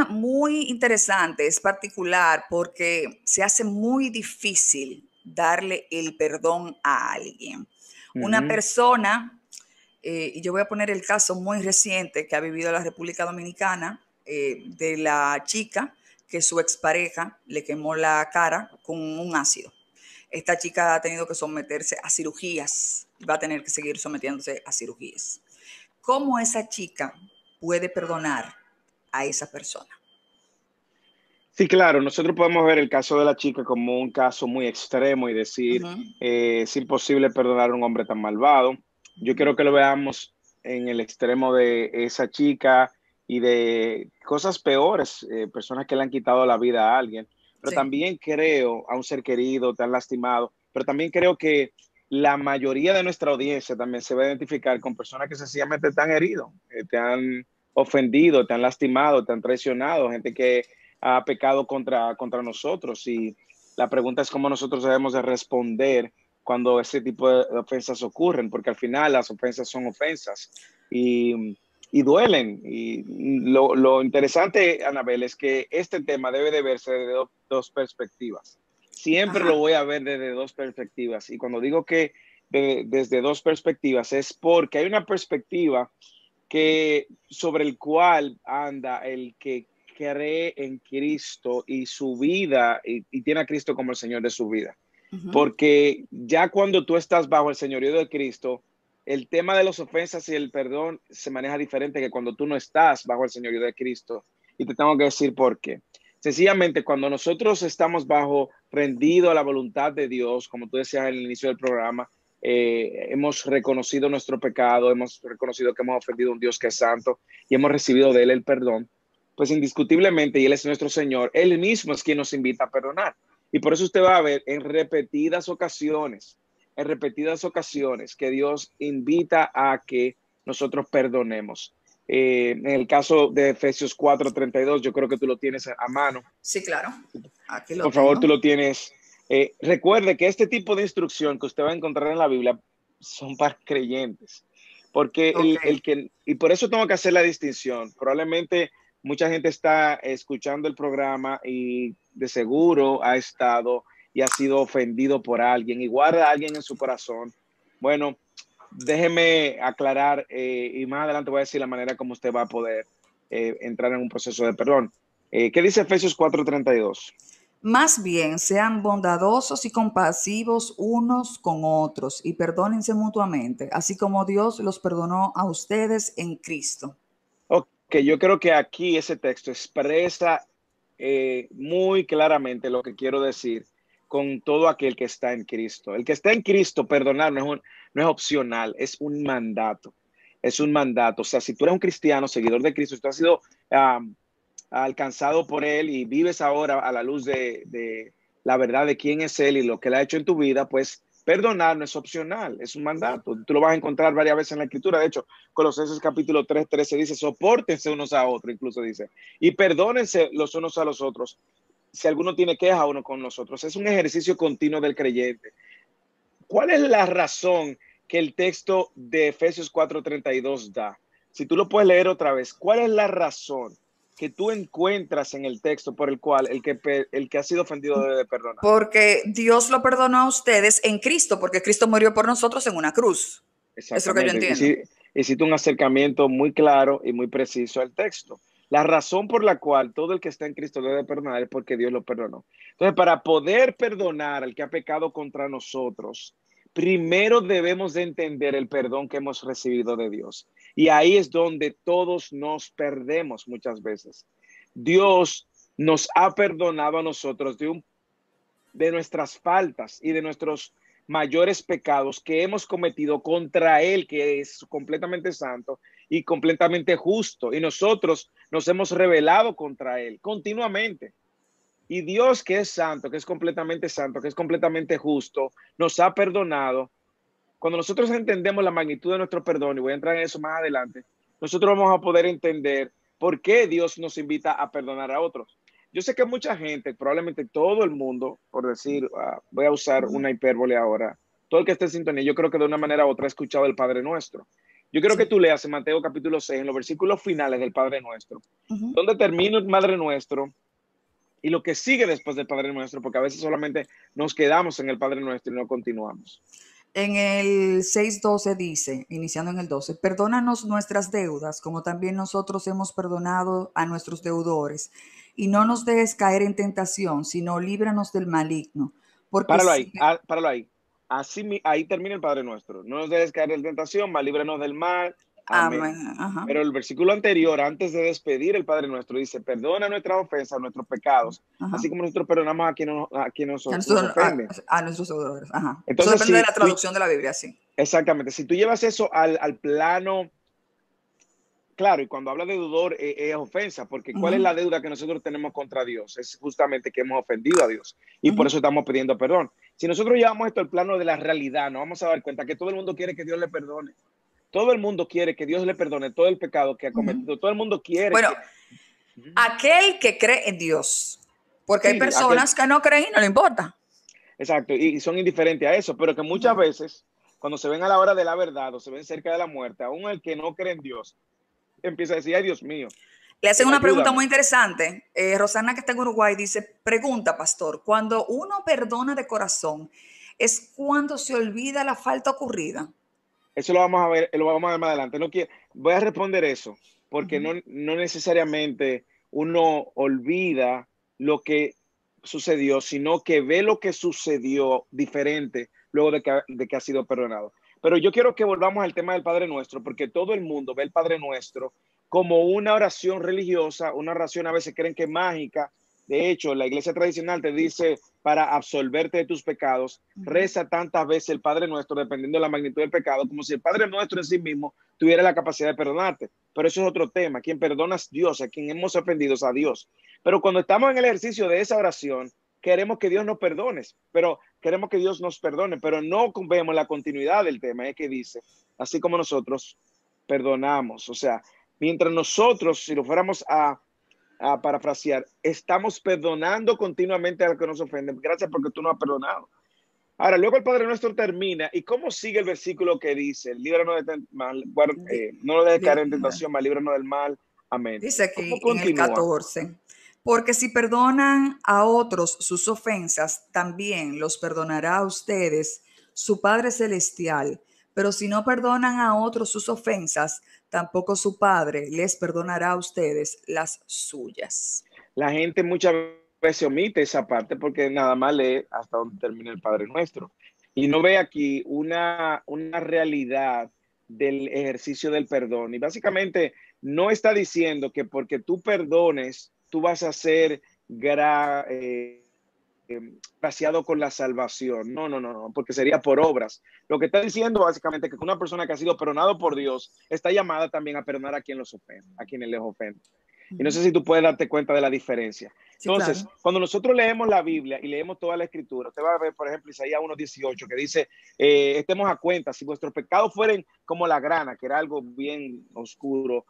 tema muy interesante, es particular porque se hace muy difícil darle el perdón a alguien. Una Ujú. persona, y yo voy a poner el caso muy reciente que ha vivido la República Dominicana, de la chica que su expareja le quemó la cara con un ácido. Esta chica ha tenido que someterse a cirugías, va a tener que seguir sometiéndose a cirugías. ¿Cómo esa chica puede perdonar a esa persona? Sí, claro, nosotros podemos ver el caso de la chica como un caso muy extremo y decir, Ujú, es imposible perdonar a un hombre tan malvado. Yo ujú. quiero que lo veamos en el extremo de esa chica y de cosas peores, personas que le han quitado la vida a alguien, pero Sí, también creo a un ser querido, tan lastimado, pero también creo que la mayoría de nuestra audiencia también se va a identificar con personas que sencillamente te han herido, te han ofendido, te han lastimado, te han traicionado, gente que ha pecado contra nosotros. Y la pregunta es cómo nosotros debemos de responder cuando ese tipo de ofensas ocurren, porque al final las ofensas son ofensas y duelen. Y lo interesante, Anabel, es que este tema debe de verse desde dos perspectivas. Siempre lo ajá, voy a ver desde dos perspectivas. Y cuando digo que desde dos perspectivas es porque hay una perspectiva que sobre el cual anda el que cree en Cristo y su vida y tiene a Cristo como el Señor de su vida. ujú, Porque ya cuando tú estás bajo el señorío de Cristo, el tema de las ofensas y el perdón se maneja diferente que cuando tú no estás bajo el señorío de Cristo. Y te tengo que decir por qué. Sencillamente, cuando nosotros estamos bajo rendido a la voluntad de Dios, como tú decías al inicio del programa, hemos reconocido nuestro pecado, hemos reconocido que hemos ofendido a un Dios que es santo y hemos recibido de Él el perdón, pues indiscutiblemente, y Él es nuestro Señor, Él mismo es quien nos invita a perdonar. Y por eso usted va a ver en repetidas ocasiones, que Dios invita a que nosotros perdonemos. En el caso de Efesios 4:32, yo creo que tú lo tienes a mano. sí, claro. Aquí lo Por favor, tengo. tú lo tienes. Recuerde que este tipo de instrucción que usted va a encontrar en la Biblia son para creyentes. Porque Ok. y por eso tengo que hacer la distinción. Probablemente mucha gente está escuchando el programa y de seguro ha estado y ha sido ofendido por alguien y guarda a alguien en su corazón. Bueno, déjeme aclarar y más adelante voy a decir la manera como usted va a poder entrar en un proceso de perdón. ¿Qué dice Efesios 4:32? Más bien, sean bondadosos y compasivos unos con otros y perdónense mutuamente, así como Dios los perdonó a ustedes en Cristo. Ok, yo creo que aquí ese texto expresa muy claramente lo que quiero decir con todo aquel que está en Cristo. El que está en Cristo, perdonar no es opcional, es un mandato. Es un mandato. O sea, si tú eres un cristiano, seguidor de Cristo, si tú has sido um, alcanzado por Él y vives ahora a la luz de la verdad de quién es Él y lo que Él ha hecho en tu vida, pues perdonar no es opcional, es un mandato. Tú lo vas a encontrar varias veces en la Escritura. De hecho, Colosenses capítulo 3:13 dice, sopórtense unos a otros, incluso dice, y perdónense los unos a los otros si alguno tiene queja uno con nosotros. Es un ejercicio continuo del creyente. ¿Cuál es la razón que el texto de Efesios 4:32 da? Si tú lo puedes leer otra vez, ¿cuál es la razón que tú encuentras en el texto por el cual el que ha sido ofendido debe de perdonar? Porque Dios lo perdonó a ustedes en Cristo, porque Cristo murió por nosotros en una cruz. Es lo que yo Exactamente. entiendo. Hiciste un acercamiento muy claro y muy preciso al texto. La razón por la cual todo el que está en Cristo debe perdonar es porque Dios lo perdonó. Entonces, para poder perdonar al que ha pecado contra nosotros, primero debemos de entender el perdón que hemos recibido de Dios. Y ahí es donde todos nos perdemos muchas veces. Dios nos ha perdonado a nosotros de nuestras faltas y de nuestros mayores pecados que hemos cometido contra Él, que es completamente santo y completamente justo. Y nosotros nos hemos rebelado contra Él continuamente. Y Dios, que es santo, que es completamente santo, que es completamente justo, nos ha perdonado. Cuando nosotros entendemos la magnitud de nuestro perdón, y voy a entrar en eso más adelante, nosotros vamos a poder entender por qué Dios nos invita a perdonar a otros. Yo sé que mucha gente, probablemente todo el mundo, por decir, voy a usar Ujú. una hipérbole ahora, todo el que esté en sintonía, yo creo que de una manera u otra ha escuchado el Padre Nuestro. Yo quiero que Sí. tú leas en Mateo capítulo 6, en los versículos finales del Padre Nuestro, Ujú. donde termina el Padre Nuestro y lo que sigue después del Padre Nuestro, porque a veces solamente nos quedamos en el Padre Nuestro y no continuamos. En el 6:12 dice, iniciando en el 12, perdónanos nuestras deudas, como también nosotros hemos perdonado a nuestros deudores, y no nos dejes caer en tentación, sino líbranos del maligno, porque Páralo si... ahí, páralo ahí. Así, ahí termina el Padre Nuestro. No nos dejes caer en tentación, mas líbranos del mal. Amén. Amén. Ajá. Pero el versículo anterior, antes de despedir el Padre Nuestro, dice, perdona nuestras ofensas, nuestros pecados, Ajá. así como nosotros perdonamos a quienes A, nos nosotros- ofenden. a nuestros deudores. Ajá. Eso Entonces, depende de si la tú, traducción de la Biblia, sí. exactamente, si tú llevas eso al plano, claro, y cuando habla de deudor es ofensa, porque ¿cuál es Ujú, la deuda que nosotros tenemos contra Dios? Es justamente que hemos ofendido a Dios y por ujú. eso estamos pidiendo perdón. Si nosotros llevamos esto al plano de la realidad, nos vamos a dar cuenta que todo el mundo quiere que Dios le perdone. Todo el mundo quiere que Dios le perdone todo el pecado que ha Ujú. cometido. Todo el mundo quiere Bueno, que... Ujú. aquel que cree en Dios, porque hay Sí, aquel, personas que no creen y no le importa. exacto, y son indiferentes a eso, pero que muchas Ujú. veces, cuando se ven a la hora de la verdad o se ven cerca de la muerte, aún el que no cree en Dios empieza a decir, ay Dios mío, Le hacen una pregunta muy ayúdame. interesante. Rosana, que está en Uruguay, dice, pregunta, pastor, cuando uno perdona de corazón, ¿es cuando se olvida la falta ocurrida? Eso lo vamos a ver, lo vamos a ver más adelante. No quiero, voy a responder eso, porque Ujú, no necesariamente uno olvida lo que sucedió, sino que ve lo que sucedió diferente luego de que ha sido perdonado. Pero yo quiero que volvamos al tema del Padre Nuestro, porque todo el mundo ve el Padre Nuestro como una oración religiosa, una oración a veces creen que es mágica. De hecho, la iglesia tradicional te dice para absolverte de tus pecados, ujú. reza tantas veces el Padre Nuestro, dependiendo de la magnitud del pecado, como si el Padre Nuestro en sí mismo tuviera la capacidad de perdonarte. Pero eso es otro tema. Quien perdona es Dios, a quien hemos ofendido es a Dios. Pero cuando estamos en el ejercicio de esa oración, queremos que Dios nos perdone, pero queremos que Dios nos perdone, pero no vemos la continuidad del tema, es que dice, así como nosotros perdonamos. O sea, mientras nosotros, si lo fuéramos a parafrasear, estamos perdonando continuamente a los que nos ofenden. Gracias porque tú nos has perdonado. Ahora, luego el Padre Nuestro termina. ¿Y cómo sigue el versículo que dice? Líbranos de mal, Di- no nos dejes caer en di- tentación, mas líbranos del mal. Amén. Dice ¿Cómo aquí en el continúa? 14, porque si perdonan a otros sus ofensas, también los perdonará a ustedes su Padre Celestial. Pero si no perdonan a otros sus ofensas, tampoco su Padre les perdonará a ustedes las suyas. La gente muchas veces omite esa parte porque nada más lee hasta donde termina el Padre Nuestro. Y no ve aquí una realidad del ejercicio del perdón. Y básicamente no está diciendo que porque tú perdones, tú vas a ser graciado con la salvación. No, no, no, no, porque sería por obras. Lo que está diciendo básicamente es que una persona que ha sido perdonado por Dios está llamada también a perdonar a quien los ofende, a quienes les ofende. Y no Ujú. sé si tú puedes darte cuenta de la diferencia. Sí, Entonces, claro. cuando nosotros leemos la Biblia y leemos toda la escritura, usted va a ver, por ejemplo, Isaías 1:18, que dice, estemos a cuenta, si vuestros pecados fueren como la grana, que era algo bien oscuro,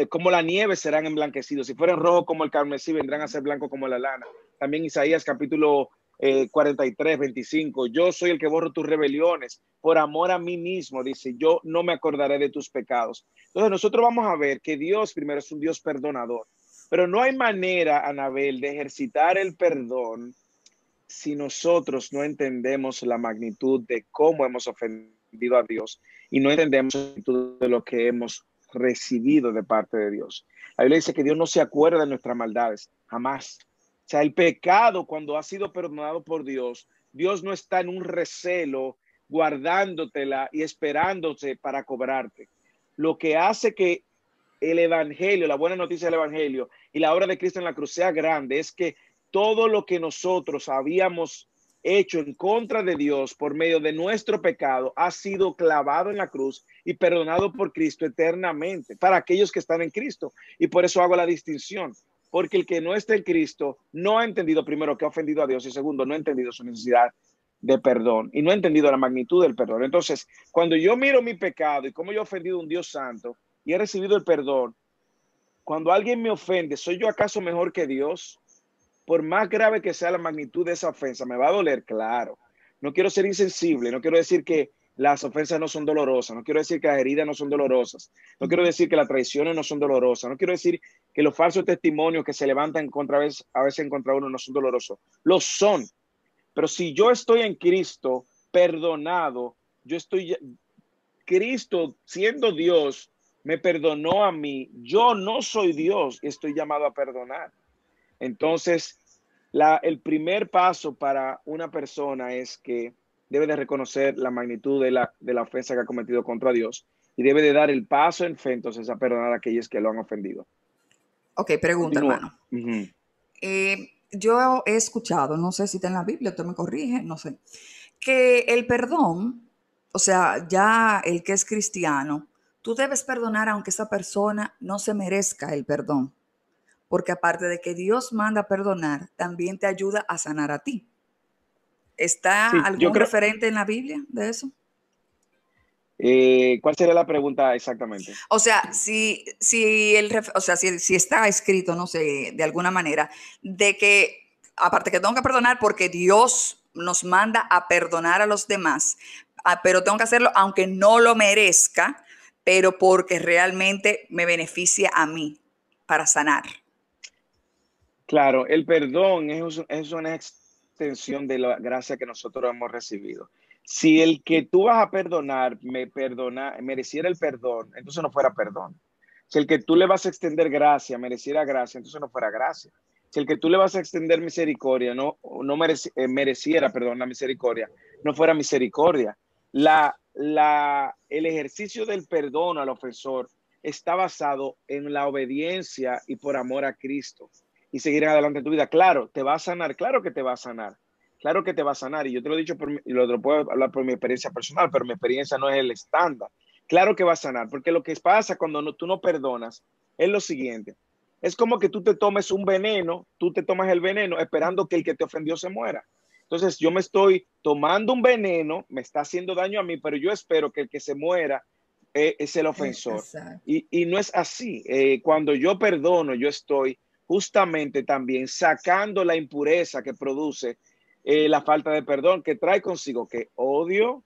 como la nieve serán emblanquecidos, si fueren rojos como el carmesí, vendrán a ser blancos como la lana. También Isaías capítulo 43:25, yo soy el que borro tus rebeliones, por amor a mí mismo, dice, yo no me acordaré de tus pecados. Entonces nosotros vamos a ver que Dios primero es un Dios perdonador, pero no hay manera, Anabel, de ejercitar el perdón si nosotros no entendemos la magnitud de cómo hemos ofendido a Dios y no entendemos la magnitud de lo que hemos recibido de parte de Dios. La Biblia dice que Dios no se acuerda de nuestras maldades, jamás. O sea, el pecado cuando ha sido perdonado por Dios, Dios no está en un recelo guardándotela y esperándote para cobrarte. Lo que hace que el evangelio, la buena noticia del evangelio y la obra de Cristo en la cruz sea grande es que todo lo que nosotros habíamos hecho en contra de Dios por medio de nuestro pecado ha sido clavado en la cruz y perdonado por Cristo eternamente para aquellos que están en Cristo. Y por eso hago la distinción, porque el que no está en Cristo no ha entendido primero que ha ofendido a Dios y segundo no ha entendido su necesidad de perdón y no ha entendido la magnitud del perdón. Entonces, cuando yo miro mi pecado y cómo yo he ofendido a un Dios santo y he recibido el perdón, cuando alguien me ofende, ¿soy yo acaso mejor que Dios? Por más grave que sea la magnitud de esa ofensa, me va a doler, claro. No quiero ser insensible, no quiero decir que las ofensas no son dolorosas, no quiero decir que las heridas no son dolorosas, no quiero decir que las traiciones no son dolorosas, no quiero decir que los falsos testimonios que se levantan a veces en contra de uno no son dolorosos. Lo son, pero si yo estoy en Cristo, perdonado, Cristo siendo Dios, me perdonó a mí, yo no soy Dios y estoy llamado a perdonar. Entonces, el primer paso para una persona es que debe de reconocer la magnitud de la ofensa que ha cometido contra Dios y debe de dar el paso en fe entonces a perdonar a aquellos que lo han ofendido. Ok, pregunta, Continúa. hermano. Yo he escuchado, no sé si está en la Biblia, usted me corrige, no sé, que el perdón, o sea, ya el que es cristiano, tú debes perdonar aunque esa persona no se merezca el perdón, porque aparte de que Dios manda a perdonar, también te ayuda a sanar a ti. ¿Está Sí, yo algún creo. referente en la Biblia de eso? ¿Cuál sería la pregunta exactamente? O sea, si está escrito, no sé, de alguna manera, de que, aparte que tengo que perdonar porque Dios nos manda a perdonar a los demás, pero tengo que hacerlo aunque no lo merezca, pero porque realmente me beneficia a mí para sanar. Claro, el perdón es una extensión de la gracia que nosotros hemos recibido. Si el que tú vas a perdonar mereciera el perdón, entonces no fuera perdón. Si el que tú le vas a extender gracia mereciera gracia, entonces no fuera gracia. Si el que tú le vas a extender misericordia mereciera, perdón, la misericordia, no fuera misericordia. El ejercicio del perdón al ofensor está basado en la obediencia y por amor a Cristo y seguir adelante en tu vida. Claro, te va a sanar, claro que te va a sanar, claro que te va a sanar. Y yo te lo he dicho, lo puedo hablar por mi experiencia personal, pero mi experiencia no es el estándar. Claro que va a sanar, porque lo que pasa cuando tú no perdonas es lo siguiente. Es como que tú te tomes un veneno, tú te tomas el veneno esperando que el que te ofendió se muera. Entonces yo me estoy tomando un veneno, me está haciendo daño a mí, pero yo espero que el que se muera es el ofensor. Exacto. Y no es así. Cuando yo perdono, yo estoy justamente también sacando la impureza que produce la falta de perdón, que trae consigo que odio,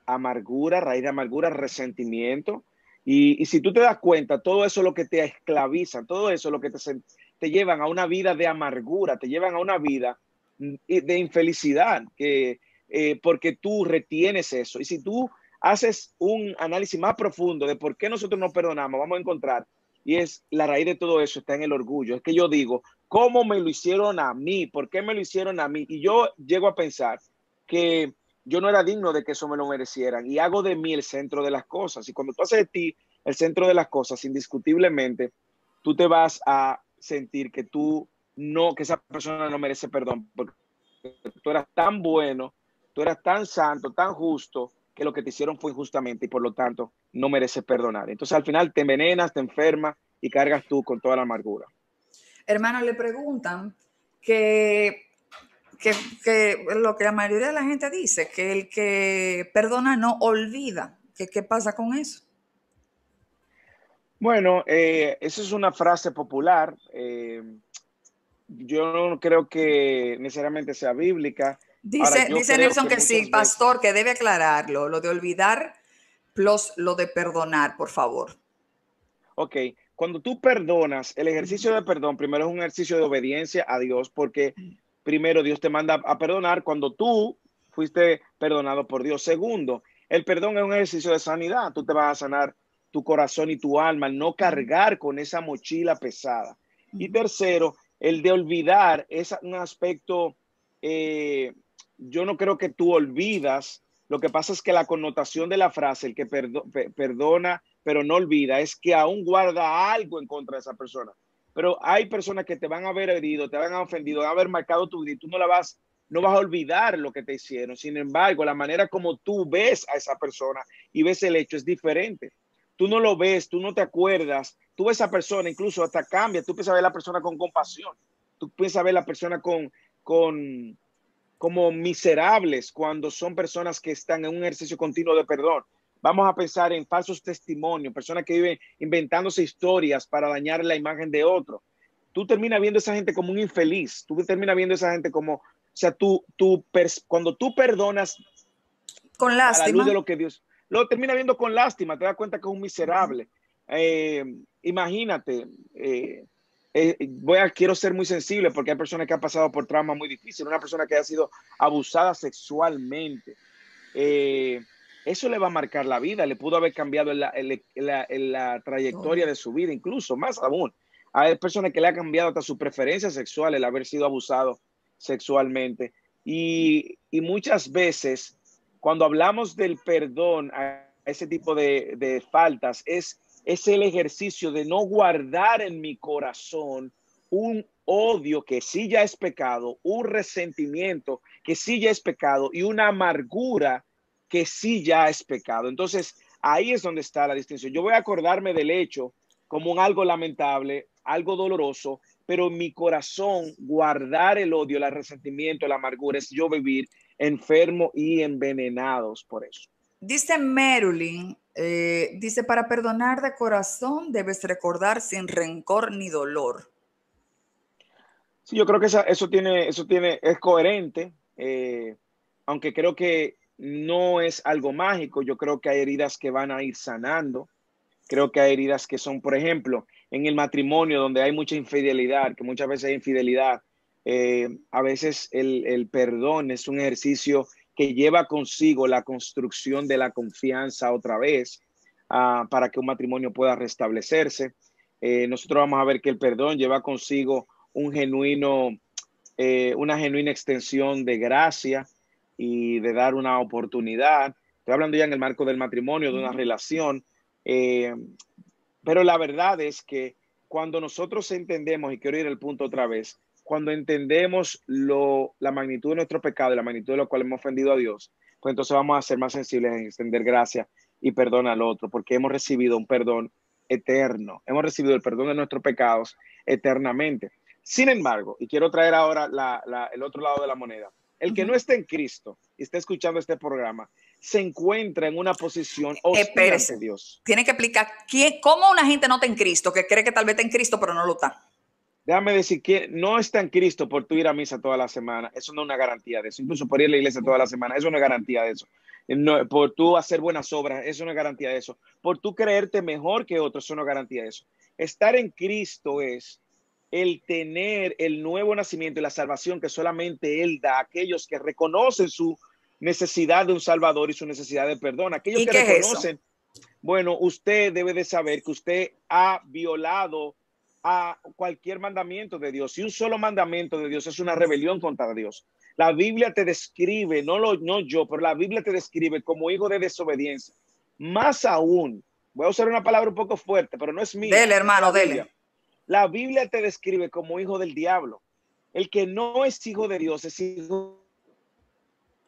amargura, raíz de amargura, resentimiento. Y si tú te das cuenta, todo eso es lo que te esclaviza, todo eso es lo que te llevan a una vida de amargura, te llevan a una vida de infelicidad, porque tú retienes eso. Y si tú haces un análisis más profundo de por qué nosotros nos perdonamos, vamos a encontrar, y es la raíz de todo eso está en el orgullo. Es que yo digo, ¿cómo me lo hicieron a mí? ¿Por qué me lo hicieron a mí? Y yo llego a pensar que yo no era digno de que eso me lo merecieran y hago de mí el centro de las cosas. Y cuando tú haces de ti el centro de las cosas, indiscutiblemente, tú te vas a sentir que que esa persona no merece perdón, porque tú eras tan bueno, tú eras tan santo, tan justo, que lo que te hicieron fue injustamente y por lo tanto no mereces perdonar. Entonces al final te envenenas, te enfermas y cargas tú con toda la amargura. Hermano, le preguntan que, que lo que la mayoría de la gente dice, que el que perdona no olvida. ¿Qué pasa con eso? Bueno, esa es una frase popular. Yo no creo que necesariamente sea bíblica. Ahora, yo Dice creo Nelson que que sí, muchas veces, pastor, que debe aclararlo, lo de olvidar plus lo de perdonar, por favor. ok, cuando tú perdonas, el ejercicio de perdón primero es un ejercicio de obediencia a Dios, porque primero Dios te manda a perdonar cuando tú fuiste perdonado por Dios. Segundo, el perdón es un ejercicio de sanidad. Tú te vas a sanar tu corazón y tu alma al no cargar con esa mochila pesada. Y tercero, el de olvidar es un aspecto, eh, yo no creo que tú olvidas. Lo que pasa es que la connotación de la frase, el que perdona pero no olvida, es que aún guarda algo en contra de esa persona. Pero hay personas que te van a haber herido, te van a ofendido, van a haber marcado tu vida y tú no vas a olvidar lo que te hicieron. Sin embargo, la manera como tú ves a esa persona y ves el hecho es diferente. Tú no lo ves, tú no te acuerdas, tú ves a esa persona, incluso hasta cambia, tú piensas ver a la persona con compasión, tú piensas ver a la persona con como miserables cuando son personas que están en un ejercicio continuo de perdón. Vamos a pensar en falsos testimonios, personas que viven inventándose historias para dañar la imagen de otro. Tú terminas viendo a esa gente como un infeliz, tú terminas viendo a esa gente como, o sea, cuando tú perdonas, Con a la luz de lástima. lo que Dios lo termina viendo con lástima, te das cuenta que es un miserable. Imagínate, quiero ser muy sensible porque hay personas que han pasado por traumas muy difíciles, una persona que ha sido abusada sexualmente. Eh, Eso le va a marcar la vida, le pudo haber cambiado en la trayectoria Todo. de su vida, incluso más aún. Hay personas que le ha cambiado hasta su preferencia sexual el haber sido abusado sexualmente. Y muchas veces, cuando hablamos del perdón a ese tipo de faltas, es el ejercicio de no guardar en mi corazón un odio que sí ya es pecado, un resentimiento que sí ya es pecado y una amargura que sí ya es pecado. Entonces, ahí es donde está la distinción. Yo voy a acordarme del hecho como un algo lamentable, algo doloroso, pero en mi corazón guardar el odio, el resentimiento, la amargura, es yo vivir enfermo y envenenados por eso. Dice Marilyn, dice, para perdonar de corazón debes recordar sin rencor ni dolor. Sí, yo creo que es coherente, aunque creo que no es algo mágico. Yo creo que hay heridas que van a ir sanando. Creo que hay heridas que son, por ejemplo, en el matrimonio donde hay mucha infidelidad, que muchas veces hay infidelidad. A veces el perdón es un ejercicio que lleva consigo la construcción de la confianza otra vez, para que un matrimonio pueda restablecerse. Nosotros vamos a ver que el perdón lleva consigo un genuino, una genuina extensión de gracia y de dar una oportunidad. Estoy hablando ya en el marco del matrimonio, de una relación. Eh, pero la verdad es que cuando nosotros entendemos, y quiero ir al punto otra vez, cuando entendemos la magnitud de nuestro pecado y la magnitud de lo cual hemos ofendido a Dios, pues entonces vamos a ser más sensibles en extender gracia y perdón al otro, porque hemos recibido un perdón eterno, hemos recibido el perdón de nuestros pecados eternamente. Sin embargo, y quiero traer ahora el otro lado de la moneda, el que no está en Cristo y está escuchando este programa, se encuentra en una posición hostil ante Espérese. Dios. Tiene que explicar cómo una gente no está en Cristo, que cree que tal vez está en Cristo, pero no lo está. Déjame decir que no está en Cristo por tú ir a misa toda la semana. Eso no es una garantía de eso. Incluso por ir a la iglesia toda la semana. Eso no es garantía de eso. No, por tú hacer buenas obras. Eso no es garantía de eso. Por tú creerte mejor que otros. Eso no es garantía de eso. Estar en Cristo es el tener el nuevo nacimiento y la salvación que solamente Él da a aquellos que reconocen su necesidad de un Salvador y su necesidad de perdón. Aquellos ¿Y que qué es eso? reconocen, bueno, usted debe de saber que usted ha violado a cualquier mandamiento de Dios. Y un solo mandamiento de Dios es una rebelión contra Dios. La Biblia te describe, no yo, pero la Biblia te describe como hijo de desobediencia. Más aún, voy a usar una palabra un poco fuerte, pero no es mía, Dele, es de hermano, la dele. Biblia. La Biblia te describe como hijo del diablo. El que no es hijo de Dios es hijo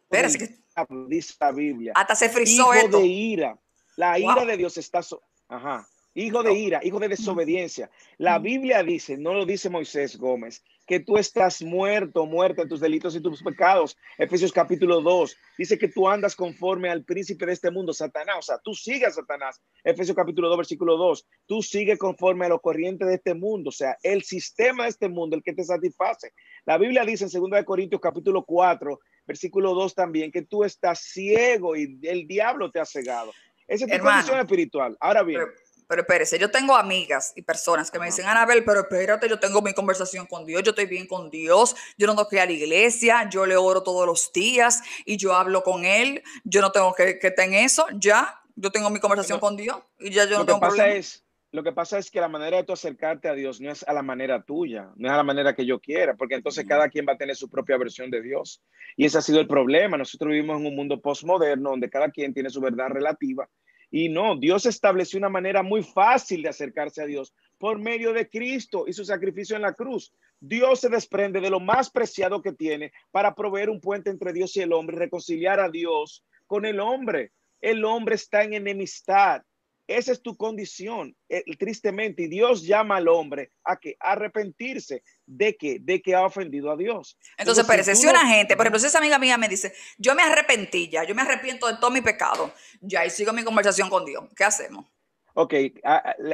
Espérese del que diablo, dice la Biblia. hasta se frizó Hijo de esto. ira. La ira Wow. de Dios está... Ajá. Hijo de ira, hijo de desobediencia. La Biblia dice, no lo dice Moisés Gómez, que tú estás muerto, muerta en tus delitos y tus pecados. Efesios capítulo 2 dice que tú andas conforme al príncipe de este mundo, Satanás. O sea, tú sigues a Satanás. Efesios capítulo 2, versículo 2. Tú sigues conforme a lo corriente de este mundo. O sea, el sistema de este mundo, el que te satisface. La Biblia dice en 2 Corintios capítulo 4, versículo 2 también, que tú estás ciego y el diablo te ha cegado. Esa es tu condición Hermano, espiritual. Ahora pero, bien, pero espérese, yo tengo amigas y personas que me ajá. dicen, Anabel, pero espérate, yo tengo mi conversación con Dios, yo estoy bien con Dios, yo no tengo que ir a la iglesia, yo le oro todos los días y yo hablo con Él, yo no tengo que estar en eso, ya, yo tengo mi conversación Bueno, con Dios y ya yo no lo que tengo pasa problema. es, lo que pasa es que la manera de tú acercarte a Dios no es a la manera tuya, no es a la manera que yo quiera, porque entonces cada quien va a tener su propia versión de Dios. Y ese ha sido el problema. Nosotros vivimos en un mundo postmoderno donde cada quien tiene su verdad relativa. Y no, Dios estableció una manera muy fácil de acercarse a Dios por medio de Cristo y su sacrificio en la cruz. Dios se desprende de lo más preciado que tiene para proveer un puente entre Dios y el hombre y reconciliar a Dios con el hombre. El hombre está en enemistad. Esa es tu condición, tristemente. Y Dios llama al hombre a que arrepentirse de que ha ofendido a Dios. Entonces, Entonces, si espérese, tú si una no, gente, por ejemplo, si esa amiga mía me dice, yo me arrepentí ya, yo me arrepiento de todo mi pecado, ya, y sigo mi conversación con Dios, ¿qué hacemos? ok,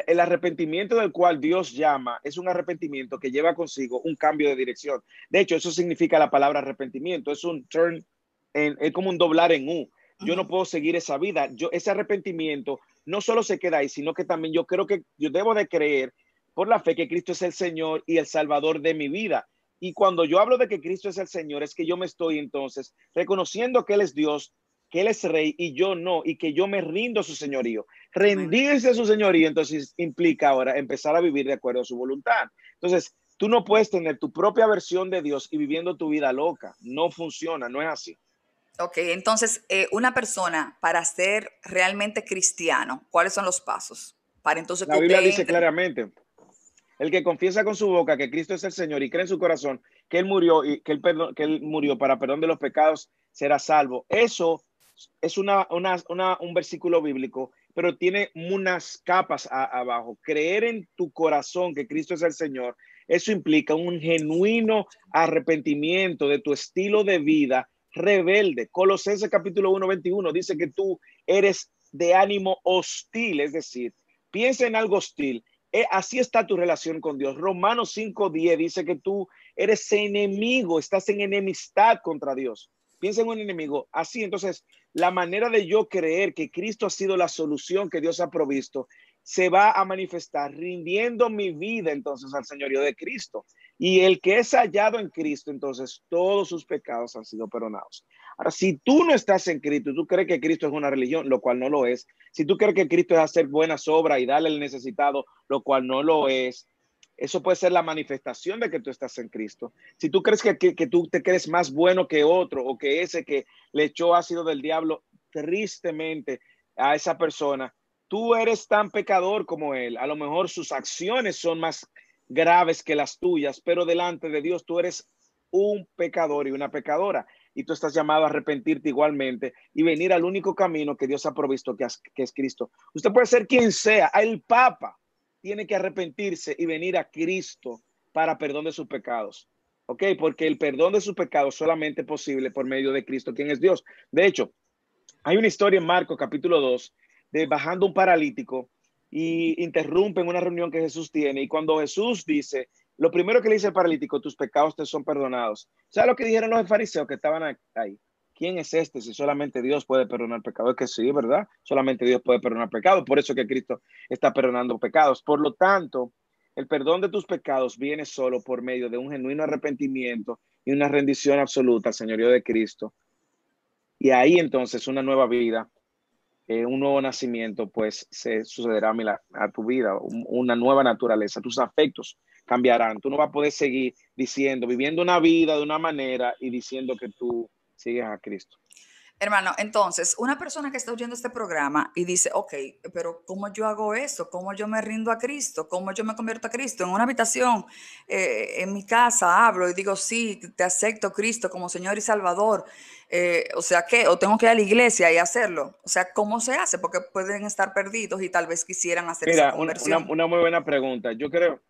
el arrepentimiento del cual Dios llama es un arrepentimiento que lleva consigo un cambio de dirección. De hecho, eso significa la palabra arrepentimiento. Es un turn, es como un doblar en U. yo no puedo seguir esa vida. Ese arrepentimiento no solo se queda ahí, sino que también yo creo que yo debo de creer por la fe que Cristo es el Señor y el Salvador de mi vida. Y cuando yo hablo de que Cristo es el Señor, es que yo me estoy entonces reconociendo que Él es Dios, que Él es Rey y yo no, y que yo me rindo a su señorío. Rendirse a su señorío, entonces implica ahora empezar a vivir de acuerdo a su voluntad. Entonces, tú no puedes tener tu propia versión de Dios y viviendo tu vida loca. No funciona, no es así. Ok, entonces, una persona para ser realmente cristiano, ¿cuáles son los pasos? Para entonces que La Biblia usted dice entre. claramente, el que confiesa con su boca que Cristo es el Señor y cree en su corazón que Él murió y que Él murió para perdón de los pecados, será salvo. Eso es un versículo bíblico, pero tiene unas capas abajo. Creer en tu corazón que Cristo es el Señor, eso implica un genuino arrepentimiento de tu estilo de vida rebelde. Colosenses capítulo 1:21 dice que tú eres de ánimo hostil, es decir, piensa en algo hostil. Así está tu relación con Dios. Romanos 5:10 dice que tú eres enemigo, estás en enemistad contra Dios. Piensa en un enemigo. Así, entonces, la manera de yo creer que Cristo ha sido la solución que Dios ha provisto se va a manifestar rindiendo mi vida entonces al señorío de Cristo. Y el que es hallado en Cristo, entonces todos sus pecados han sido perdonados. Ahora, si tú no estás en Cristo, tú crees que Cristo es una religión, lo cual no lo es. Si tú crees que Cristo es hacer buenas obras y darle al necesitado, lo cual no lo es, eso puede ser la manifestación de que tú estás en Cristo. Si tú crees que tú te crees más bueno que otro o que ese que le echó ácido del diablo, tristemente a esa persona, tú eres tan pecador como él. A lo mejor sus acciones son más graves que las tuyas, pero delante de Dios tú eres un pecador y una pecadora. Y tú estás llamado a arrepentirte igualmente y venir al único camino que Dios ha provisto, que es Cristo. Usted puede ser quien sea, el Papa tiene que arrepentirse y venir a Cristo para perdón de sus pecados. ¿Ok? Porque el perdón de sus pecados solamente es posible por medio de Cristo, quien es Dios. De hecho, hay una historia en Marcos capítulo 2 de bajando un paralítico y interrumpen una reunión que Jesús tiene. Y cuando Jesús dice, lo primero que le dice al paralítico, tus pecados te son perdonados. ¿Sabes lo que dijeron los fariseos que estaban ahí? ¿Quién es este si solamente Dios puede perdonar pecados? Es que sí, ¿verdad? Solamente Dios puede perdonar pecados. Por eso que Cristo está perdonando pecados. Por lo tanto, el perdón de tus pecados viene solo por medio de un genuino arrepentimiento y una rendición absoluta al señorío de Cristo. Y ahí entonces una nueva vida, un nuevo nacimiento, pues se sucederá a tu vida, una nueva naturaleza, tus afectos cambiarán. Tú no vas a poder seguir diciendo, viviendo una vida de una manera y diciendo que tú sigues a Cristo. Hermano, entonces, una persona que está oyendo este programa y dice, ok, pero ¿cómo yo hago eso? ¿Cómo yo me rindo a Cristo? ¿Cómo yo me convierto a Cristo? En una habitación, en mi casa, hablo y digo, sí, te acepto Cristo como Señor y Salvador. O sea, ¿qué? ¿O tengo que ir a la iglesia y hacerlo? O sea, ¿cómo se hace? Porque pueden estar perdidos y tal vez quisieran hacer esa Mira, conversión. una muy buena pregunta. Yo creo,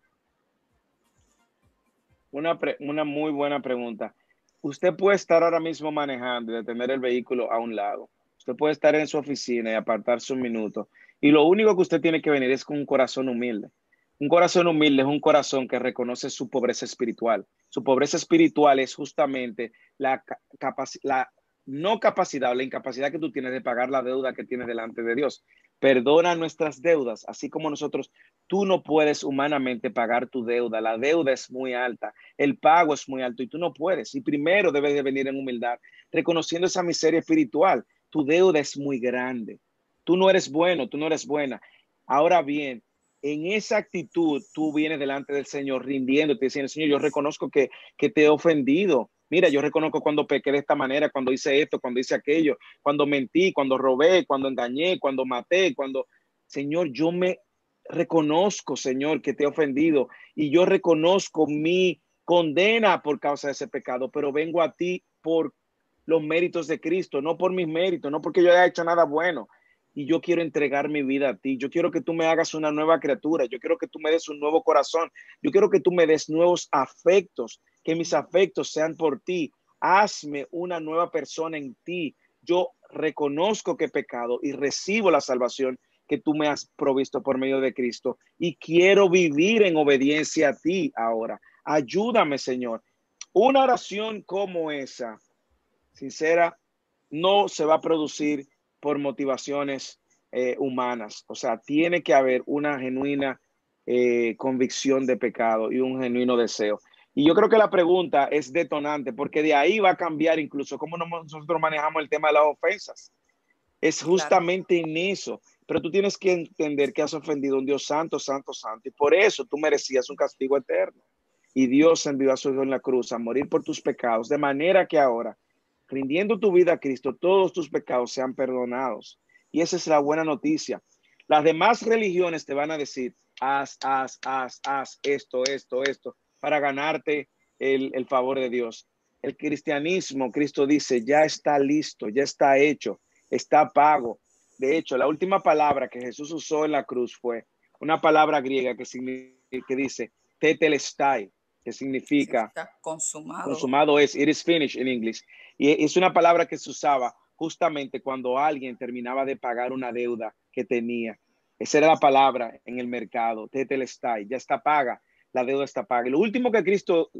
una muy buena pregunta. Usted puede estar ahora mismo manejando y detener el vehículo a un lado. Usted puede estar en su oficina y apartarse un minuto. Y lo único que usted tiene que venir es con un corazón humilde. Un corazón humilde es un corazón que reconoce su pobreza espiritual. Su pobreza espiritual es justamente la no capacidad o la incapacidad que tú tienes de pagar la deuda que tienes delante de Dios. Perdona nuestras deudas, así como nosotros, tú no puedes humanamente pagar tu deuda. La deuda es muy alta, el pago es muy alto y tú no puedes. Y primero debes de venir en humildad, reconociendo esa miseria espiritual. Tu deuda es muy grande. Tú no eres bueno, tú no eres buena. Ahora bien, en esa actitud tú vienes delante del Señor rindiéndote, diciendo, Señor, yo reconozco que te he ofendido. Mira, yo reconozco cuando pequé de esta manera, cuando hice esto, cuando hice aquello, cuando mentí, cuando robé, cuando engañé, cuando maté, cuando... Señor, yo me reconozco, Señor, que te he ofendido y yo reconozco mi condena por causa de ese pecado, pero vengo a ti por los méritos de Cristo, no por mis méritos, no porque yo haya hecho nada bueno. Y yo quiero entregar mi vida a ti. Yo quiero que tú me hagas una nueva criatura. Yo quiero que tú me des un nuevo corazón. Yo quiero que tú me des nuevos afectos, que mis afectos sean por ti. Hazme una nueva persona en ti. Yo reconozco que he pecado y recibo la salvación que tú me has provisto por medio de Cristo. Y quiero vivir en obediencia a ti ahora. Ayúdame, Señor. Una oración como esa, sincera, no se va a producir por motivaciones humanas. O sea, tiene que haber una genuina convicción de pecado y un genuino deseo. Y yo creo que la pregunta es detonante, porque de ahí va a cambiar incluso cómo nosotros manejamos el tema de las ofensas. Es Claro, justamente en eso. Pero tú tienes que entender que has ofendido a un Dios santo, santo, santo. Y por eso tú merecías un castigo eterno. Y Dios envió a su Hijo en la cruz a morir por tus pecados. De manera que ahora, rindiendo tu vida a Cristo, todos tus pecados sean perdonados. Y esa es la buena noticia. Las demás religiones te van a decir, haz esto, para ganarte el favor de Dios. El cristianismo, Cristo dice, ya está listo, ya está hecho, está pago. De hecho, la última palabra que Jesús usó en la cruz fue una palabra griega que dice tetelestai, que significa significa consumado. consumado es, it is finished en inglés. Y es una palabra que se usaba justamente cuando alguien terminaba de pagar una deuda que tenía. Esa era la palabra en el mercado, tetelestai, ya está paga, la deuda está paga. Y lo último que Cristo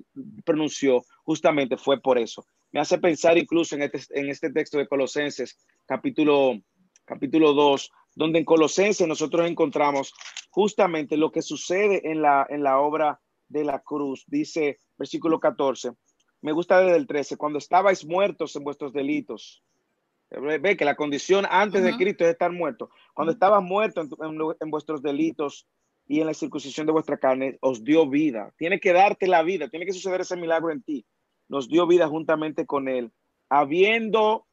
pronunció justamente fue por eso. Me hace pensar incluso en este texto de Colosenses, capítulo 2, donde en Colosenses nosotros encontramos justamente lo que sucede en la obra de la cruz. Dice, versículo 14, me gusta desde el 13, cuando estabais muertos en vuestros delitos. Ve que la condición antes de Ujú. Cristo es estar muerto. Cuando estabas muerto en vuestros delitos y en la circuncisión de vuestra carne, os dio vida. Tiene que darte la vida, tiene que suceder ese milagro en ti. Nos dio vida juntamente con Él, habiendo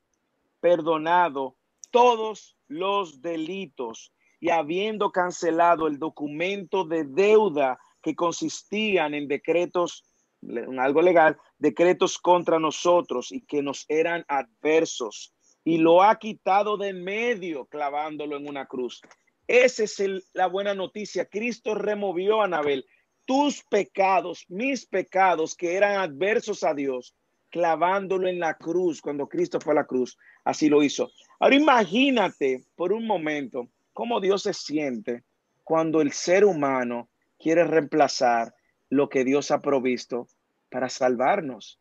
perdonado todos los delitos y habiendo cancelado el documento de deuda que consistían en decretos, en algo legal, decretos contra nosotros y que nos eran adversos, y lo ha quitado de en medio clavándolo en una cruz. Esa es la buena noticia. Cristo removió, Anabel, tus pecados, mis pecados que eran adversos a Dios, clavándolo en la cruz. Cuando Cristo fue a la cruz, así lo hizo. Ahora imagínate por un momento cómo Dios se siente cuando el ser humano quiere reemplazar lo que Dios ha provisto para salvarnos.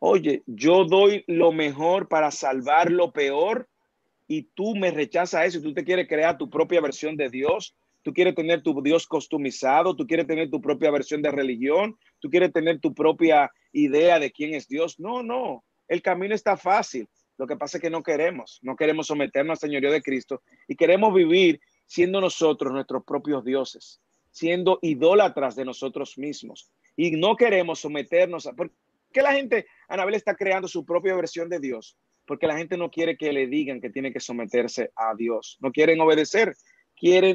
Oye, yo doy lo mejor para salvar lo peor y tú me rechazas eso y tú te quieres crear tu propia versión de Dios. Tú quieres tener tu Dios customizado, tú quieres tener tu propia versión de religión, tú quieres tener tu propia idea de quién es Dios. No, no, el camino está fácil. Lo que pasa es que no queremos someternos al señorío de Cristo y queremos vivir siendo nosotros nuestros propios dioses, siendo idólatras de nosotros mismos. Y no queremos someternos a... ¿Por qué la gente, Anabel, está creando su propia versión de Dios? Porque la gente no quiere que le digan que tiene que someterse a Dios. No quieren obedecer,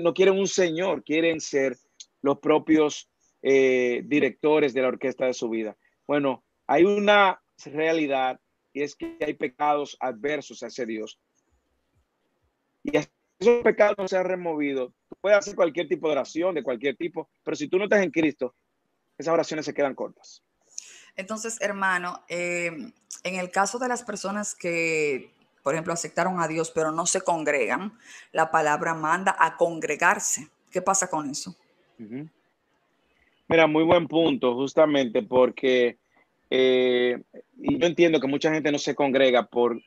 no quieren un señor, quieren ser los propios directores de la orquesta de su vida. Bueno, hay una realidad y es que hay pecados adversos a ese Dios. Y esos pecados no se han removido. Tú puedes hacer cualquier tipo de oración, de cualquier tipo, pero si tú no estás en Cristo, esas oraciones se quedan cortas. Entonces, hermano, en el caso de las personas que, por ejemplo, aceptaron a Dios pero no se congregan, la palabra manda a congregarse. ¿Qué pasa con eso? Uh -huh. Mira, muy buen punto, justamente porque y yo entiendo que mucha gente no se congrega por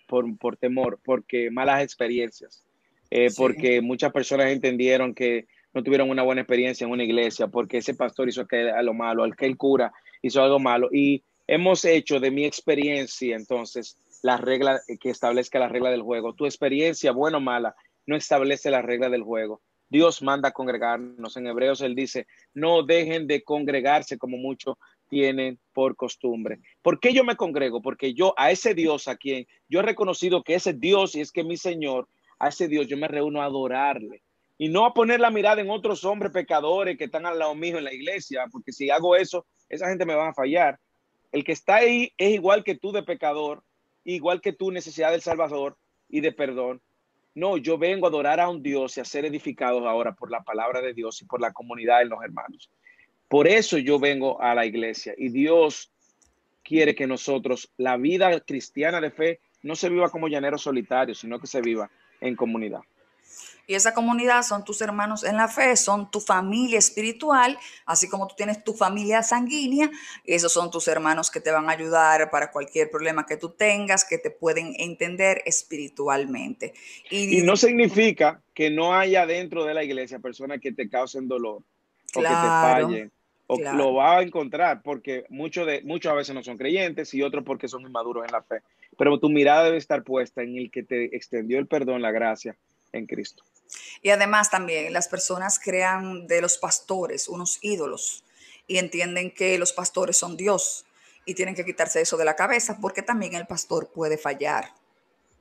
temor, porque malas experiencias, Sí, porque muchas personas entendieron que no tuvieron una buena experiencia en una iglesia, porque ese pastor hizo lo malo, el cura hizo algo malo, y hemos hecho de mi experiencia entonces la regla que establezca la regla del juego. Tu experiencia, buena o mala, no establece la regla del juego. Dios manda a congregarnos. En Hebreos él dice, no dejen de congregarse como muchos tienen por costumbre. ¿Por qué yo me congrego? Porque yo a ese Dios a quien yo he reconocido que ese Dios y es que mi Señor, a ese Dios yo me reúno a adorarle y no a poner la mirada en otros hombres pecadores que están al lado mío en la iglesia, porque si hago eso, esa gente me va a fallar. El que está ahí es igual que tú de pecador, igual que tú necesidad del Salvador y de perdón. No, yo vengo a adorar a un Dios y a ser edificados ahora por la palabra de Dios y por la comunidad de los hermanos. Por eso yo vengo a la iglesia y Dios quiere que nosotros, la vida cristiana de fe, no se viva como llaneros solitarios, sino que se viva en comunidad. Y esa comunidad son tus hermanos en la fe, son tu familia espiritual, así como tú tienes tu familia sanguínea, esos son tus hermanos que te van a ayudar para cualquier problema que tú tengas, que te pueden entender espiritualmente. Y no Y significa que no haya dentro de la iglesia personas que te causen dolor o que te claro, fallen, o lo claro. va a encontrar, porque muchos a veces no son creyentes y otros porque son inmaduros en la fe. Pero tu mirada debe estar puesta en el que te extendió el perdón, la gracia en Cristo. Y además también las personas crean de los pastores unos ídolos y entienden que los pastores son Dios y tienen que quitarse eso de la cabeza porque también el pastor puede fallar.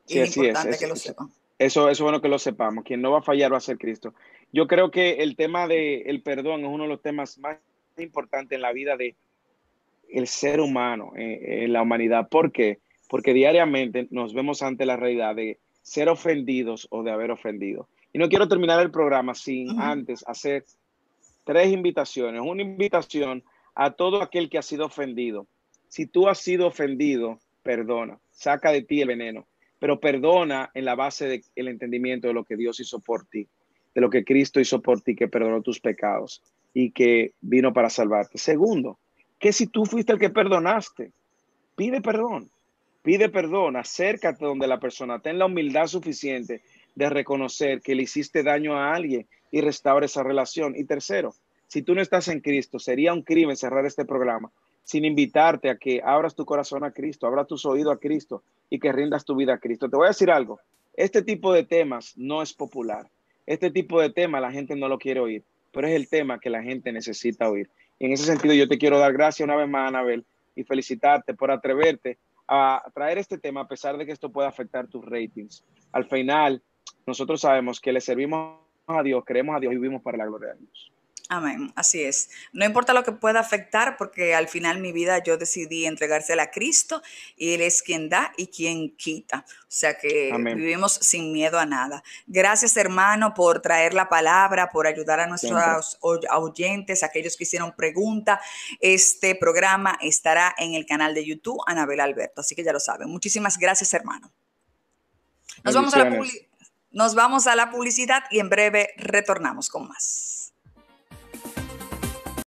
Y Sí, es así es. importante que lo sepan. Eso es bueno que lo sepamos. Quien no va a fallar va a ser Cristo. Yo creo que el tema del perdón es uno de los temas más importantes en la vida de el ser humano, en la humanidad. ¿Por qué? Porque diariamente nos vemos ante la realidad de ser ofendidos o de haber ofendido. Y no quiero terminar el programa sin Ujú. antes hacer tres invitaciones. Una invitación a todo aquel que ha sido ofendido. Si tú has sido ofendido, perdona, saca de ti el veneno, pero perdona en la base del entendimiento de lo que Dios hizo por ti, de lo que Cristo hizo por ti, que perdonó tus pecados y que vino para salvarte. Segundo, que si tú fuiste el que perdonaste, pide perdón. Pide perdón, acércate donde la persona, ten la humildad suficiente de reconocer que le hiciste daño a alguien y restaure esa relación. Y tercero, si tú no estás en Cristo, sería un crimen cerrar este programa sin invitarte a que abras tu corazón a Cristo, abras tus oídos a Cristo y que rindas tu vida a Cristo. Te voy a decir algo, este tipo de temas no es popular. Este tipo de tema la gente no lo quiere oír, pero es el tema que la gente necesita oír. Y en ese sentido yo te quiero dar gracias una vez más, Anabel, y felicitarte por atreverte a traer este tema a pesar de que esto pueda afectar tus ratings. Al final, nosotros sabemos que le servimos a Dios, creemos a Dios y vivimos para la gloria de Dios. Amén, así es. No importa lo que pueda afectar, porque al final mi vida yo decidí entregársela a Cristo y Él es quien da y quien quita. O sea que Amén. vivimos sin miedo a nada. Gracias, hermano, por traer la palabra, por ayudar a Siempre. nuestros oyentes, aquellos que hicieron preguntas. Este programa estará en el canal de YouTube Anabel Alberto, así que ya lo saben. Muchísimas gracias, hermano. Nos vamos a la Bendiciones. nos vamos a la publicidad y en breve retornamos con más.